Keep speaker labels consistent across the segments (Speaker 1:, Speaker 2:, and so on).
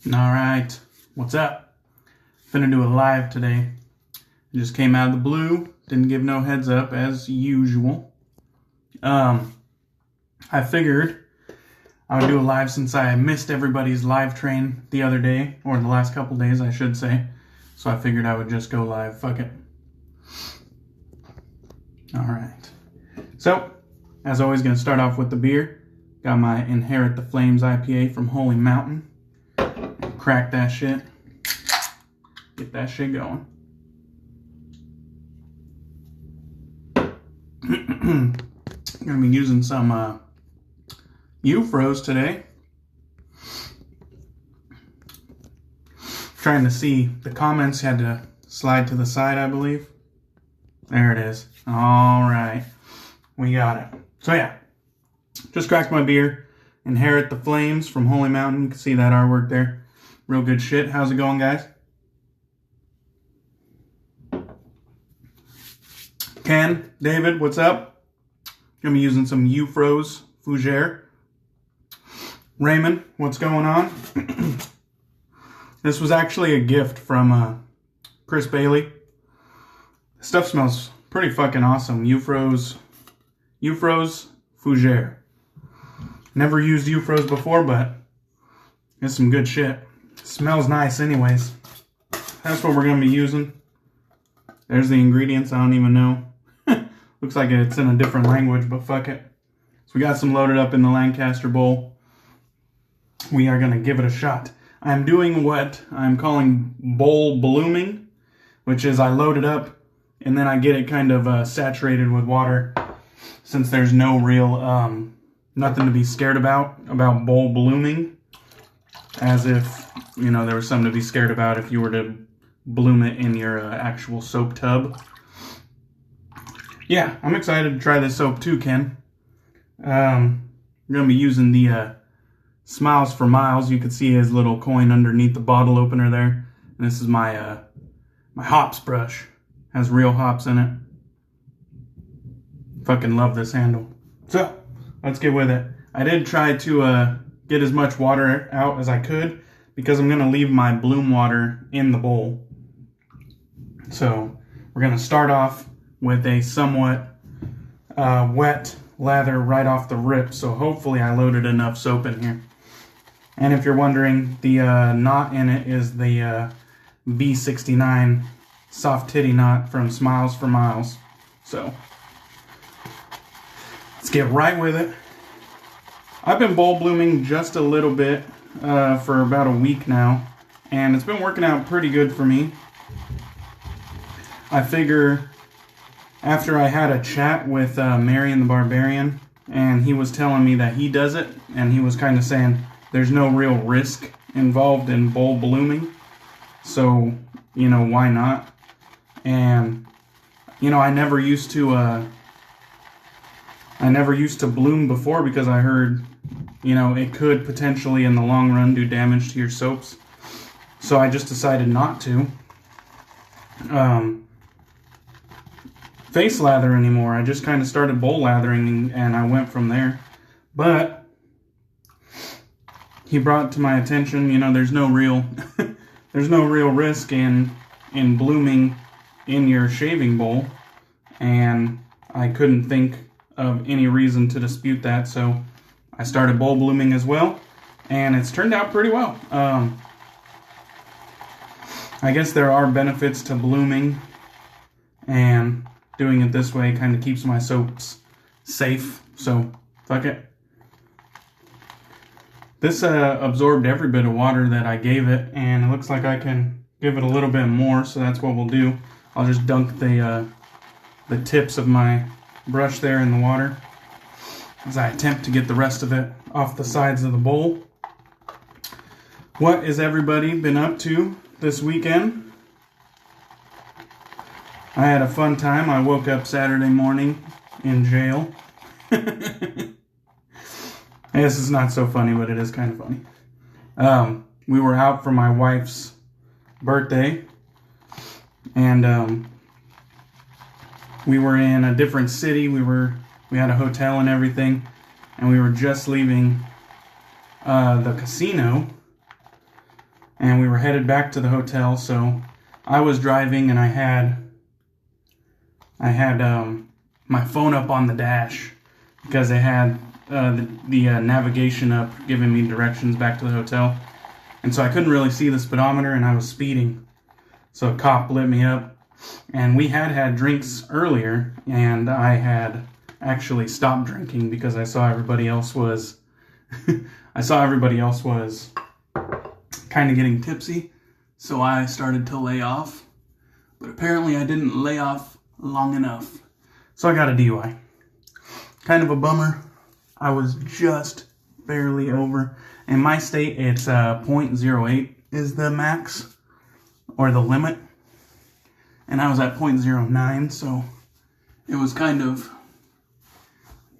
Speaker 1: Alright, what's up? Finna do a live today. It just came out of the blue, didn't give no heads up as usual. I figured I would do a live since I missed everybody's live train the other day, or the last couple days I should say. So I figured I would just go live, fuck it. Alright, so as always gonna start off with the beer. Got my Inherit the Flames IPA from Holy Mountain. Crack that shit. Get that shit going. Gonna be using some Eufros today. Trying to see the comments, had to slide to the side, I believe. There it is. All right, we got it. So yeah, just cracked my beer. Inherit the Flames from Holy Mountain. You can see that artwork there. Real good shit. How's it going, guys? Ken, David, what's up? Gonna be using some Eufros Fougere. Raymond, what's going on? This was actually a gift from Chris Bailey. This stuff smells pretty fucking awesome. Eufros Fougere. Never used Eufros before, but it's some good shit. Smells nice anyways. That's what we're going to be using. There's the ingredients. I don't even know. Looks like it's in a different language, but fuck it. So we got some loaded up in the Lancaster bowl. We are going to give it a shot. I'm doing what I'm calling bowl blooming, which is I load it up and then I get it kind of saturated with water, since there's no real nothing to be scared about bowl blooming. As if, you know, there was something to be scared about if you were to bloom it in your actual soap tub. Yeah, I'm excited to try this soap too, Ken. I'm going to be using the Smilez for Miles. You can see his little coin underneath the bottle opener there. And this is my my hops brush. Has real hops in it. Fucking love this handle. So, let's get with it. I did try to get as much water out as I could, because I'm going to leave my bloom water in the bowl. So we're going to start off with a somewhat wet lather right off the rip. So hopefully I loaded enough soap in here. And if you're wondering, the knot in it is the B69 soft titty knot from Smilez for Miles. So let's get right with it. I've been bowl blooming just a little bit for about a week now, and it's been working out pretty good for me. I figure after I had a chat with Marion The Barbarian, and he was telling me that he does it, and he was kind of saying there's no real risk involved in bowl blooming, so, you know, why not? And, you know, I never used to bloom before, because I heard, you know, it could potentially in the long run do damage to your soaps. So I just decided not to face lather anymore. I just kind of started bowl lathering, and I went from there. But he brought to my attention, you know, there's no real risk in blooming in your shaving bowl, and I couldn't think of any reason to dispute that, so I started bowl blooming as well, and it's turned out pretty well. I guess there are benefits to blooming, and doing it this way kind of keeps my soaps safe, so fuck it. This absorbed every bit of water that I gave it, and it looks like I can give it a little bit more, so that's what we'll do. I'll just dunk the tips of my brush there in the water as I attempt to get the rest of it off the sides of the bowl. What has everybody been up to this weekend? I had a fun time. I woke up Saturday morning in jail. This is not so funny, but it is kind of funny. We were out for my wife's birthday, and we were in a different city. We had a hotel and everything, and we were just leaving the casino and we were headed back to the hotel. So I was driving, and I had my phone up on the dash because it had the navigation up, giving me directions back to the hotel. And so I couldn't really see the speedometer, and I was speeding. So a cop lit me up, and we had drinks earlier, and I had actually stopped drinking because I saw everybody else was kind of getting tipsy. So I started to lay off, but apparently I didn't lay off long enough. So I got a DUI. Kind of a bummer. I was just barely over. In my state, it's 0.08 is the max, or the limit. And I was at 0.09, so it was kind of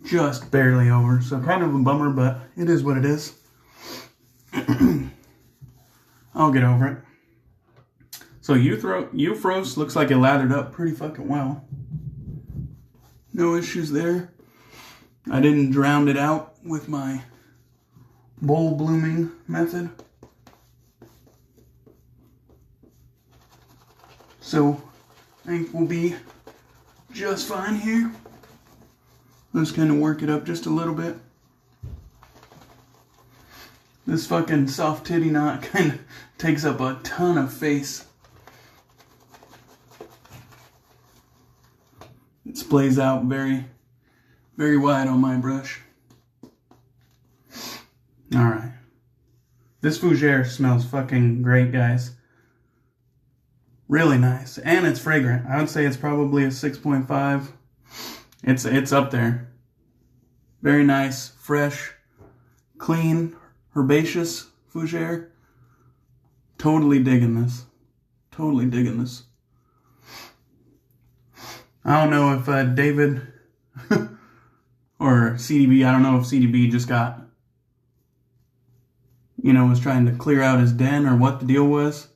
Speaker 1: just barely over. So kind of a bummer, but it is what it is. I'll get over it. So Eufros looks like it lathered up pretty fucking well. No issues there. I didn't drown it out with my bowl blooming method. So I think we'll be just fine here. Let's kind of work it up just a little bit. This fucking soft titty knot kind of takes up a ton of face. It splays out very, very wide on my brush. Alright. This Fougere smells fucking great, guys. Really nice. And it's fragrant. I would say it's probably a 6.5. It's up there. Very nice, fresh, clean, herbaceous Fougere. Totally digging this. Totally digging this. I don't know if David or CDB, I don't know if CDB just got, was trying to clear out his den or what the deal was.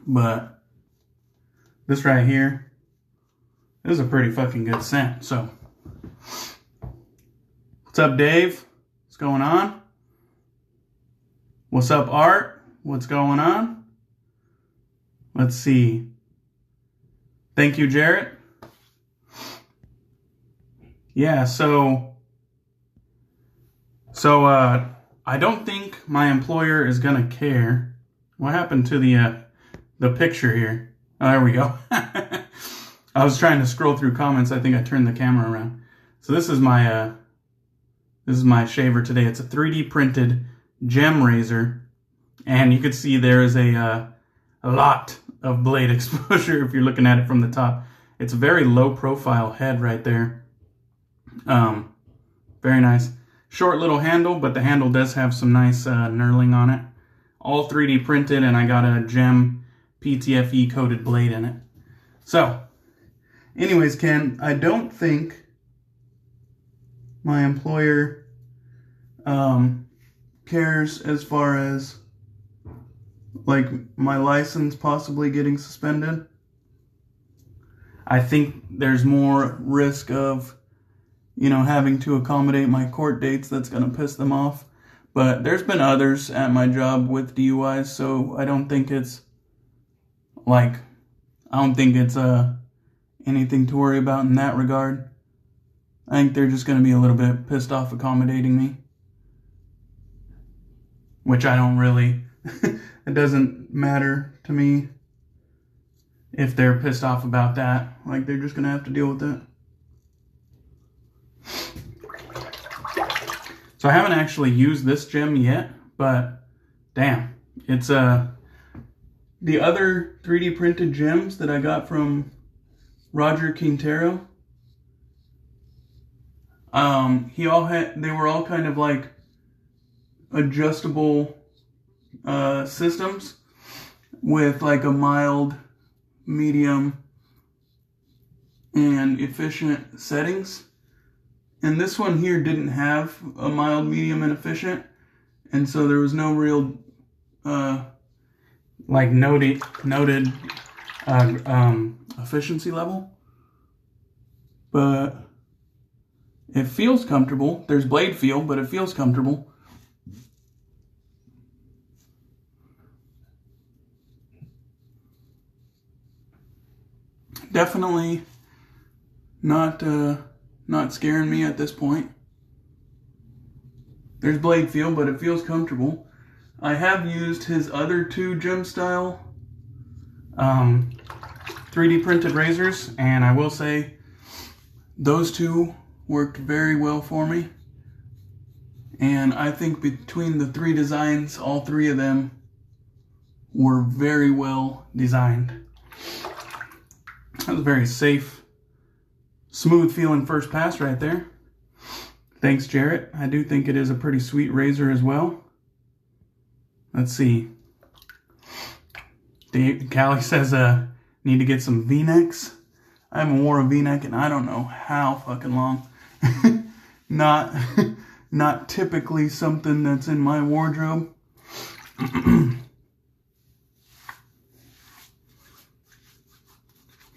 Speaker 1: But this right here is a pretty fucking good scent. So, what's up, Dave? What's going on? What's up, Art? What's going on? Let's see. Thank you, Jarrett. Yeah, so I don't think my employer is gonna care. What happened to the picture here? Oh, there we go. I was trying to scroll through comments. I think I turned the camera around. So this is my shaver today. It's a 3D printed gem razor, and you can see there is a lot of blade exposure if you're looking at it from the top. It's a very low profile head right there. Very nice. Short little handle, but the handle does have some nice knurling on it. All 3D printed, and I got a gem PTFE coated blade in it. So, anyways, Ken, I don't think my employer cares as far as like my license possibly getting suspended. I think there's more risk of having to accommodate my court dates that's going to piss them off. But there's been others at my job with DUIs, so I don't think it's anything to worry about in that regard. I think they're just going to be a little bit pissed off accommodating me. Which I don't really, it doesn't matter to me if they're pissed off about that. Like, they're just going to have to deal with it. So I haven't actually used this gem yet, but damn, it's the other 3D printed gems that I got from Roger Quintero. They were all kind of like adjustable systems with like a mild, medium, and efficient settings. And this one here didn't have a mild, medium, and efficient. And so there was no real, noted efficiency level. But it feels comfortable. There's blade feel, but it feels comfortable. Definitely not scaring me at this point. There's blade feel, but it feels comfortable. I have used his other two gem style 3D printed razors, and I will say those two worked very well for me. And I think between the three designs, all three of them were very well designed. That was a very safe, smooth feeling first pass right there. Thanks, Jarrett. I do think it is a pretty sweet razor as well. Let's see. Callie says, need to get some V-necks. I haven't worn a V-neck in I don't know how fucking long. Not typically something that's in my wardrobe.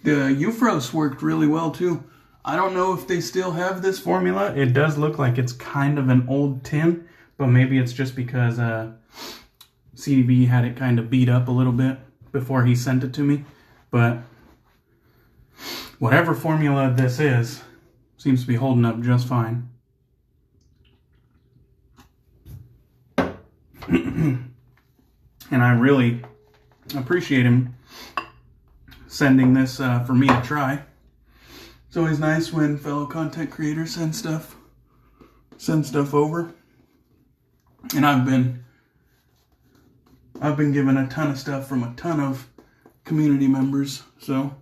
Speaker 1: The Eufros worked really well too. I don't know if they still have this formula. It does look like it's kind of an old tin, but maybe it's just because CDB had it kind of beat up a little bit before he sent it to me. But whatever formula this is, seems to be holding up just fine. And I really appreciate him sending this for me to try. It's always nice when fellow content creators send stuff over. And I've been given a ton of stuff from a ton of community members, so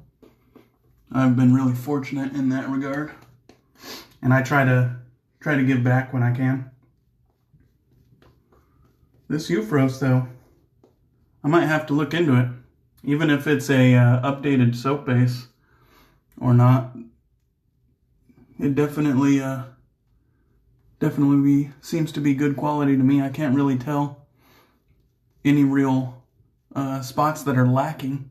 Speaker 1: I've been really fortunate in that regard. And I try to give back when I can. This Eufros though, I might have to look into it, even if it's a updated soap base or not. It definitely seems to be good quality to me. I can't really tell any real spots that are lacking.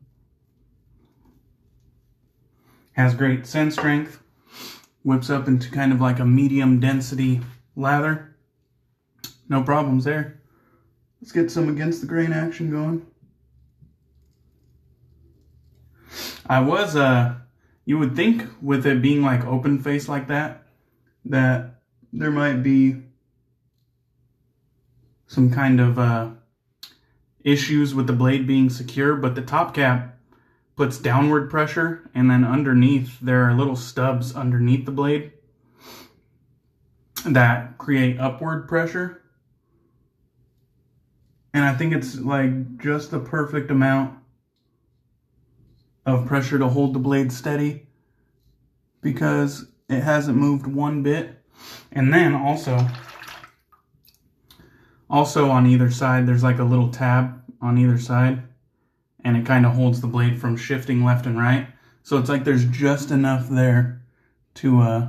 Speaker 1: Has great send strength. Whips up into kind of like a medium density lather. No problems there. Let's get some against the grain action going. I was, you would think with it being like open face like that there might be some kind of issues with the blade being secure, but the top cap puts downward pressure, and then underneath there are little stubs underneath the blade that create upward pressure. And I think it's like just the perfect amount of pressure to hold the blade steady because it hasn't moved one bit. And then also on either side, there's like a little tab on either side, and it kind of holds the blade from shifting left and right. So it's like there's just enough there to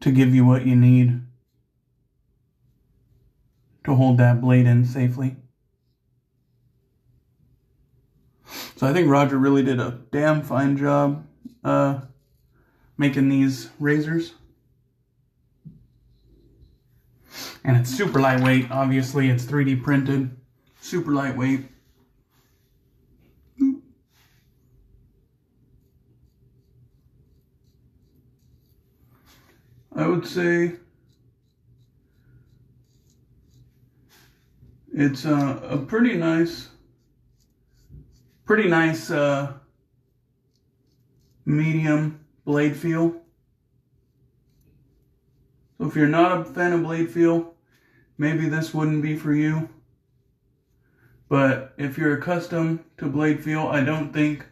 Speaker 1: give you what you need to hold that blade in safely. So I think Roger really did a damn fine job making these razors. And it's super lightweight. Obviously, it's 3D printed. Super lightweight. I would say it's a pretty nice medium blade feel. So if you're not a fan of blade feel, maybe this wouldn't be for you. But if you're accustomed to blade feel, I don't think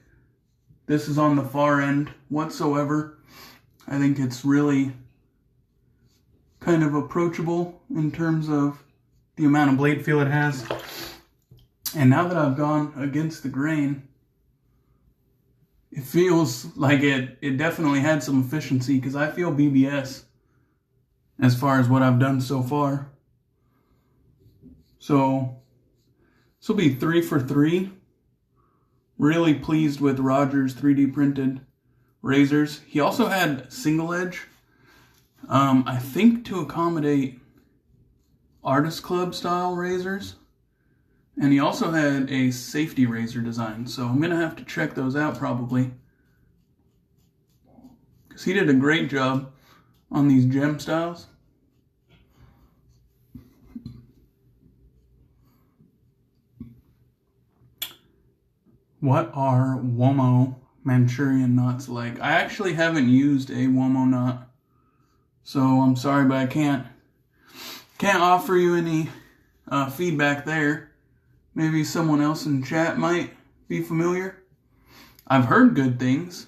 Speaker 1: this is on the far end whatsoever. I think it's really kind of approachable in terms of the amount of blade feel it has. And now that I've gone against the grain, it feels like it definitely had some efficiency, because I feel BBS as far as what I've done so far. So this will be 3 for 3. Really pleased with Roger's 3D printed razors. He also had single edge, I think to accommodate Artist Club style razors. And he also had a safety razor design, so I'm going to have to check those out probably. Because he did a great job on these gem styles. What are Womo Manchurian knots like? I actually haven't used a Womo knot, so I'm sorry, but I can't offer you any feedback there. Maybe someone else in chat might be familiar. I've heard good things,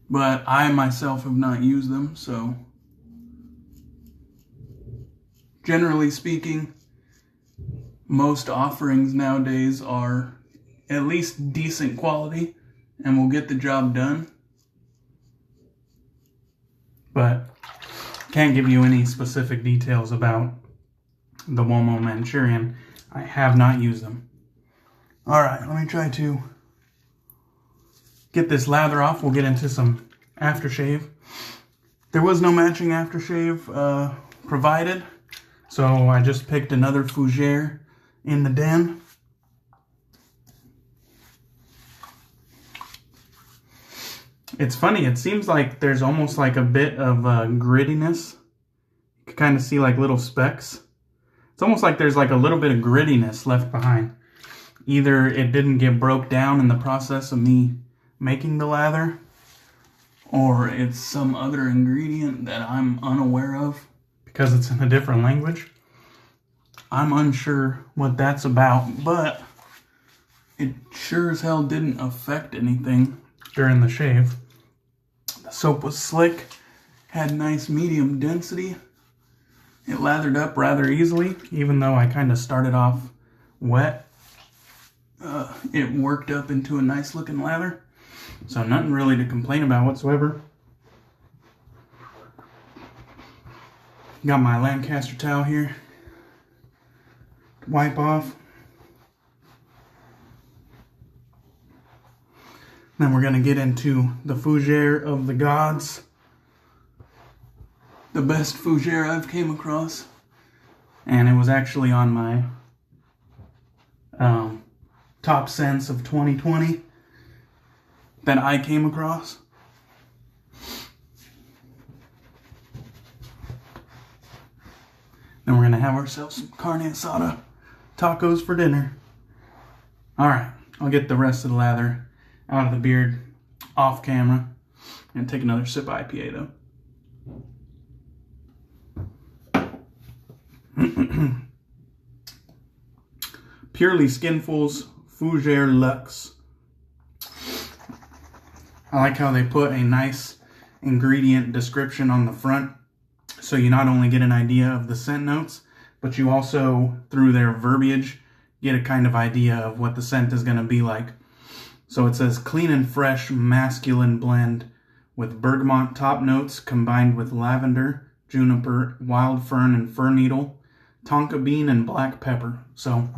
Speaker 1: but I myself have not used them, so generally speaking, most offerings nowadays are at least decent quality and will get the job done. But can't give you any specific details about the Womo Manchurian. I have not used them. Alright, let me try to get this lather off. We'll get into some aftershave. There was no matching aftershave provided, so I just picked another Fougere in the den. It's funny, it seems like there's almost like a bit of grittiness. You can kind of see like little specks. It's almost like there's like a little bit of grittiness left behind. Either it didn't get broke down in the process of me making the lather, or it's some other ingredient that I'm unaware of because it's in a different language. I'm unsure what that's about, but it sure as hell didn't affect anything during the shave. The soap was slick, had nice medium density. It lathered up rather easily, even though I kind of started off wet. It worked up into a nice looking lather, so nothing really to complain about whatsoever. Got my Lancaster towel here. Wipe off. Then we're going to get into the Fougere of the gods. The best Fougere I've came across. And it was actually on my top scents of 2020 that I came across. Then we're going to have ourselves some carne asada tacos for dinner. Alright, I'll get the rest of the lather out of the beard off camera and take another sip of IPA though. Purely Skinful's Fougere Luxe. I like how they put a nice ingredient description on the front, so you not only get an idea of the scent notes, but you also, through their verbiage, get a kind of idea of what the scent is going to be like. So it says, clean and fresh masculine blend with bergamot top notes combined with lavender, juniper, wild fern, and fir needle, tonka bean, and black pepper. So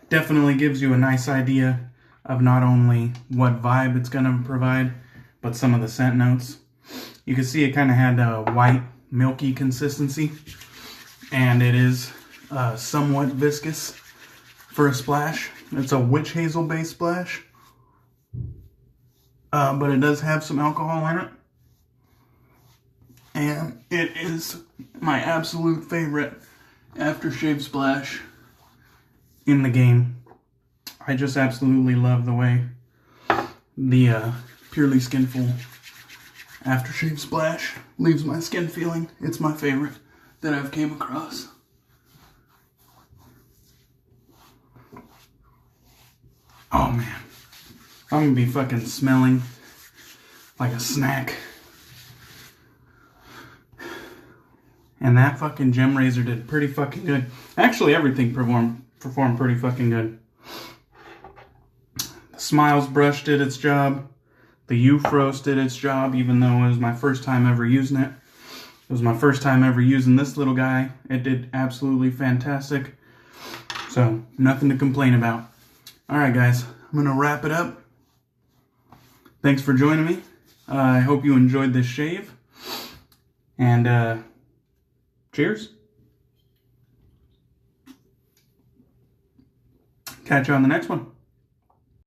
Speaker 1: definitely gives you a nice idea of not only what vibe it's going to provide, but some of the scent notes. You can see it kind of had a white, milky consistency, and it is somewhat viscous for a splash. It's a witch hazel based splash, but it does have some alcohol in it, and it is my absolute favorite aftershave splash in the game. I just absolutely love the way the Purely Skinful aftershave splash leaves my skin feeling. It's my favorite that I've came across. Oh man, I'm gonna be fucking smelling like a snack. And that fucking gem razor did pretty fucking good. Actually, everything performed pretty fucking good. The Smilez brush did its job. The Eufros did its job, even though it was my first time ever using it. It was my first time ever using this little guy. It did absolutely fantastic. So, nothing to complain about. Alright guys, I'm going to wrap it up. Thanks for joining me. I hope you enjoyed this shave. And, cheers. Catch you on the next one.